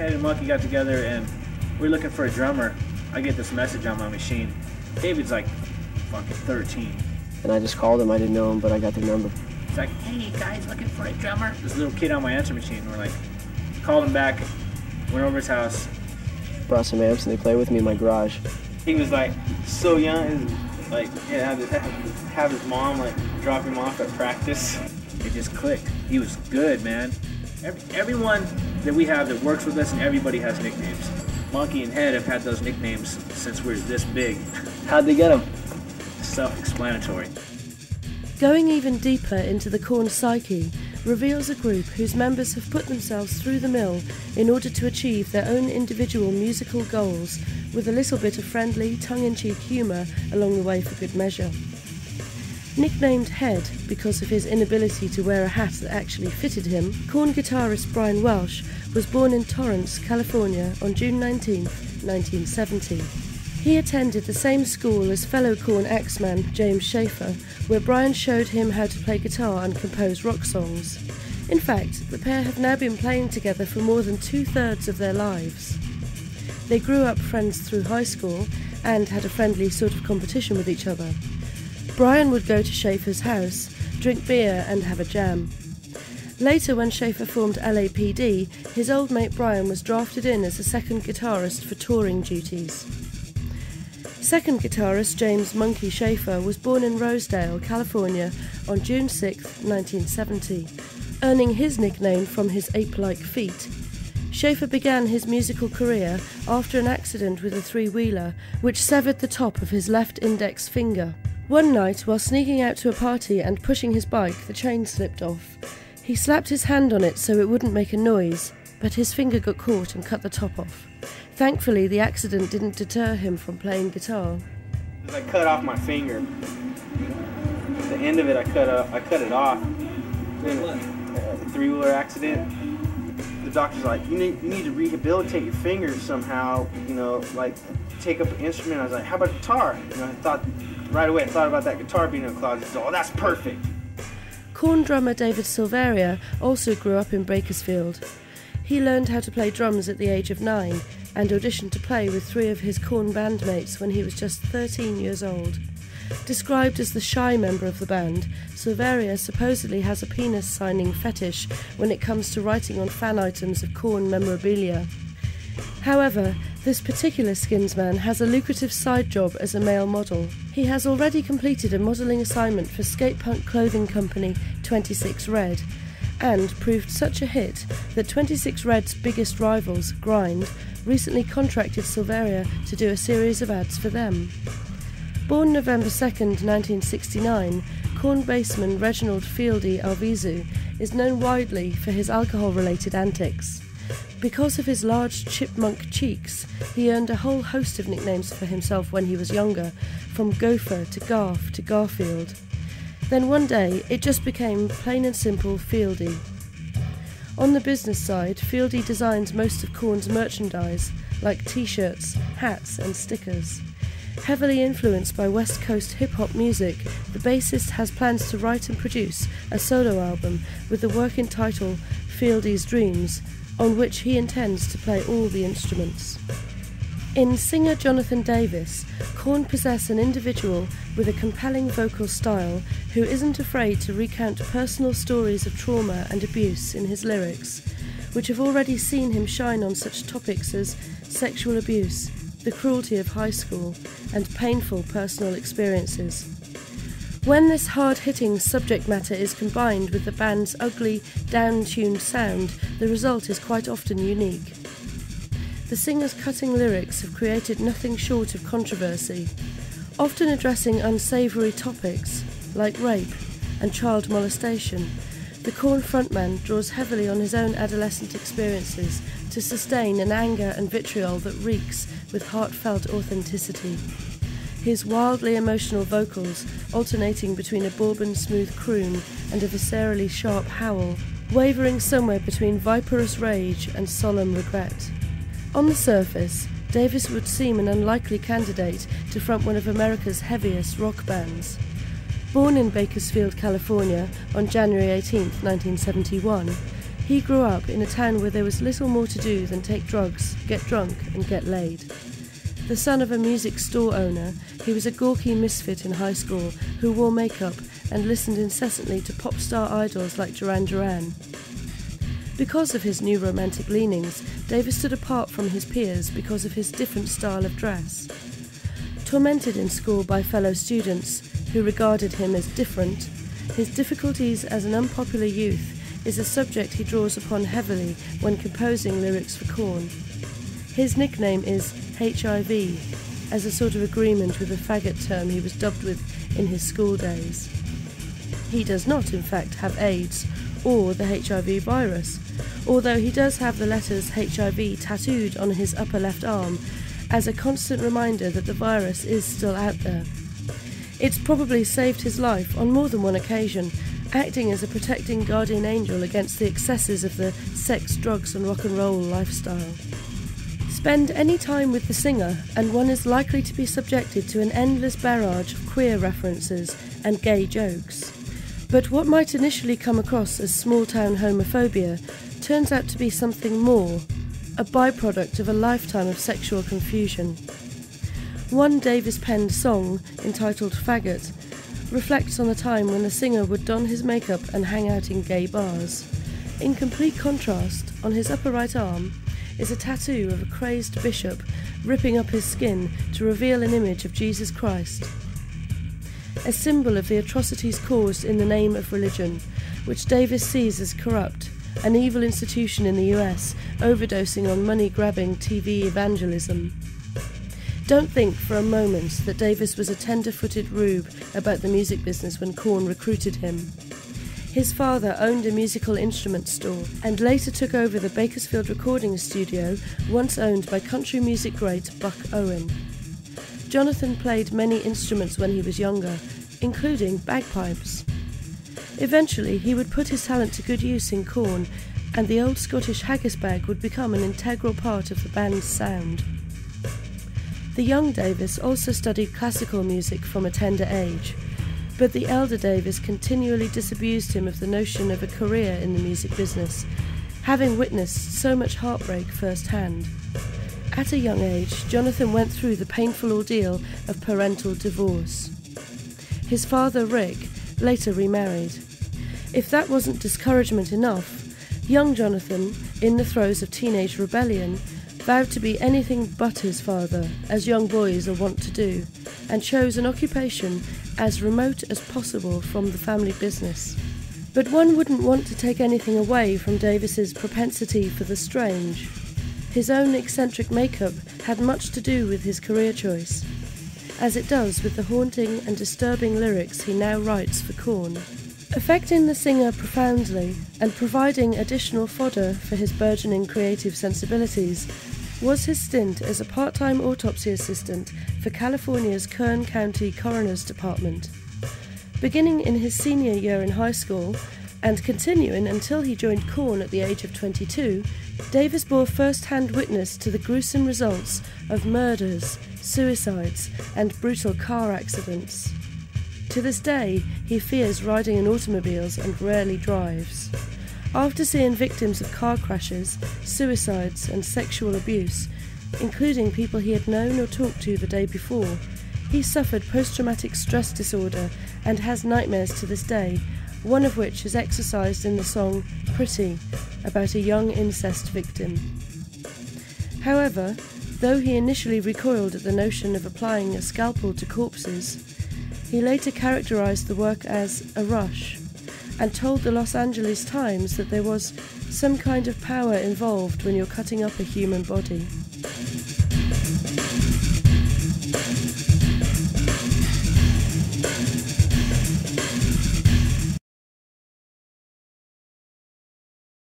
Head and Monkey got together and we're looking for a drummer. I get this message on my machine. David's like fucking 13. And I just called him. I didn't know him, but I got their number. He's like, hey guys, looking for a drummer. This little kid on my answer machine. We're like, called him back, went over his house. Brought some amps and they played with me in my garage. He was like so young, and like have his mom like drop him off at practice. It just clicked. He was good, man. Everyone that we have that works with us and everybody has nicknames. Monkey and Head have had those nicknames since we're this big. How'd they get them? Self-explanatory. Going even deeper into the Korn psyche reveals a group whose members have put themselves through the mill in order to achieve their own individual musical goals, with a little bit of friendly, tongue-in-cheek humour along the way for good measure. Nicknamed Head because of his inability to wear a hat that actually fitted him, Korn guitarist Brian Welsh was born in Torrance, California on June 19, 1970. He attended the same school as fellow Korn ex-man James Schaefer, where Brian showed him how to play guitar and compose rock songs. In fact, the pair have now been playing together for more than 2/3 of their lives. They grew up friends through high school and had a friendly sort of competition with each other. Brian would go to Schaefer's house, drink beer and have a jam. Later, when Schaefer formed LAPD, his old mate Brian was drafted in as a second guitarist for touring duties. Second guitarist James Monkey Schaefer was born in Rosedale, California on June 6, 1970, earning his nickname from his ape-like feet. Schaefer began his musical career after an accident with a three-wheeler, which severed the top of his left index finger. One night, while sneaking out to a party and pushing his bike, the chain slipped off. He slapped his hand on it so it wouldn't make a noise, but his finger got caught and cut the top off. Thankfully, the accident didn't deter him from playing guitar. I cut off my finger. The end of it, I cut it off. In a three-wheeler accident. The doctor's like, you need to rehabilitate your fingers somehow. You know, like take up an instrument. I was like, how about guitar? And I thought right away. I thought about that guitar being in the closet. So, oh, that's perfect. Korn drummer David Silveria also grew up in Bakersfield. He learned how to play drums at the age of 9 and auditioned to play with 3 of his Korn bandmates when he was just 13 years old. Described as the shy member of the band, Silveria supposedly has a penis signing fetish when it comes to writing on fan items of Korn memorabilia. However, this particular Skinsman has a lucrative side job as a male model. He has already completed a modelling assignment for skate punk clothing company 26 Red, and proved such a hit that 26 Red's biggest rivals, Grind, recently contracted Silveria to do a series of ads for them. Born November 2nd, 1969, Korn bassman Reginald Fieldy Alvizu is known widely for his alcohol-related antics. Because of his large chipmunk cheeks, he earned a whole host of nicknames for himself when he was younger, from Gopher to Garf to Garfield. Then one day, it just became plain and simple Fieldy. On the business side, Fieldy designs most of Korn's merchandise, like t-shirts, hats and stickers. Heavily influenced by West Coast hip-hop music, the bassist has plans to write and produce a solo album with the working title Fieldy's Dreams, on which he intends to play all the instruments. In singer Jonathan Davis, Korn possess an individual with a compelling vocal style who isn't afraid to recount personal stories of trauma and abuse in his lyrics, which have already seen him shine on such topics as sexual abuse, the cruelty of high school, and painful personal experiences. When this hard-hitting subject matter is combined with the band's ugly, down-tuned sound, the result is quite often unique. The singer's cutting lyrics have created nothing short of controversy, often addressing unsavoury topics like rape and child molestation. The Korn frontman draws heavily on his own adolescent experiences to sustain an anger and vitriol that reeks with heartfelt authenticity. His wildly emotional vocals, alternating between a bourbon-smooth croon and a viscerally sharp howl, wavering somewhere between viperous rage and solemn regret. On the surface, Davis would seem an unlikely candidate to front one of America's heaviest rock bands. Born in Bakersfield, California on January 18, 1971, He grew up in a town where there was little more to do than take drugs, get drunk, and get laid. The son of a music store owner, he was a gawky misfit in high school who wore makeup and listened incessantly to pop star idols like Duran Duran. Because of his new romantic leanings, Davis stood apart from his peers because of his different style of dress. Tormented in school by fellow students who regarded him as different, his difficulties as an unpopular youth is a subject he draws upon heavily when composing lyrics for Korn. His nickname is HIV, as a sort of agreement with the faggot term he was dubbed with in his school days. He does not, in fact, have AIDS or the HIV virus, although he does have the letters HIV tattooed on his upper left arm as a constant reminder that the virus is still out there. It's probably saved his life on more than one occasion, acting as a protecting guardian angel against the excesses of the sex, drugs and rock and roll lifestyle. Spend any time with the singer and one is likely to be subjected to an endless barrage of queer references and gay jokes. But what might initially come across as small-town homophobia turns out to be something more, a byproduct of a lifetime of sexual confusion. One Davis-penned song, entitled Faggot, reflects on the time when the singer would don his makeup and hang out in gay bars. In complete contrast, on his upper right arm, is a tattoo of a crazed bishop ripping up his skin to reveal an image of Jesus Christ, a symbol of the atrocities caused in the name of religion, which Davis sees as corrupt, an evil institution in the US, overdosing on money-grabbing TV evangelism. Don't think for a moment that Davis was a tender-footed rube about the music business when Korn recruited him. His father owned a musical instrument store and later took over the Bakersfield recording studio once owned by country music great Buck Owen. Jonathan played many instruments when he was younger, including bagpipes. Eventually, he would put his talent to good use in Korn, and the old Scottish haggis bag would become an integral part of the band's sound. The young Davis also studied classical music from a tender age, but the elder Davis continually disabused him of the notion of a career in the music business, having witnessed so much heartbreak firsthand. At a young age, Jonathan went through the painful ordeal of parental divorce. His father, Rick, later remarried. If that wasn't discouragement enough, young Jonathan, in the throes of teenage rebellion, vowed to be anything but his father, as young boys are wont to do, and chose an occupation as remote as possible from the family business. But one wouldn't want to take anything away from Davis's propensity for the strange. His own eccentric makeup had much to do with his career choice, as it does with the haunting and disturbing lyrics he now writes for Korn. Affecting the singer profoundly and providing additional fodder for his burgeoning creative sensibilities was his stint as a part-time autopsy assistant for California's Kern County Coroner's Department. Beginning in his senior year in high school and continuing until he joined Korn at the age of 22, Davis bore first-hand witness to the gruesome results of murders, suicides, and brutal car accidents. To this day, he fears riding in automobiles and rarely drives. After seeing victims of car crashes, suicides, and sexual abuse, including people he had known or talked to the day before, he suffered post-traumatic stress disorder and has nightmares to this day, one of which is exercised in the song Pretty, about a young incest victim. However, though he initially recoiled at the notion of applying a scalpel to corpses, he later characterized the work as a rush, and told the Los Angeles Times that there was some kind of power involved when you're cutting up a human body.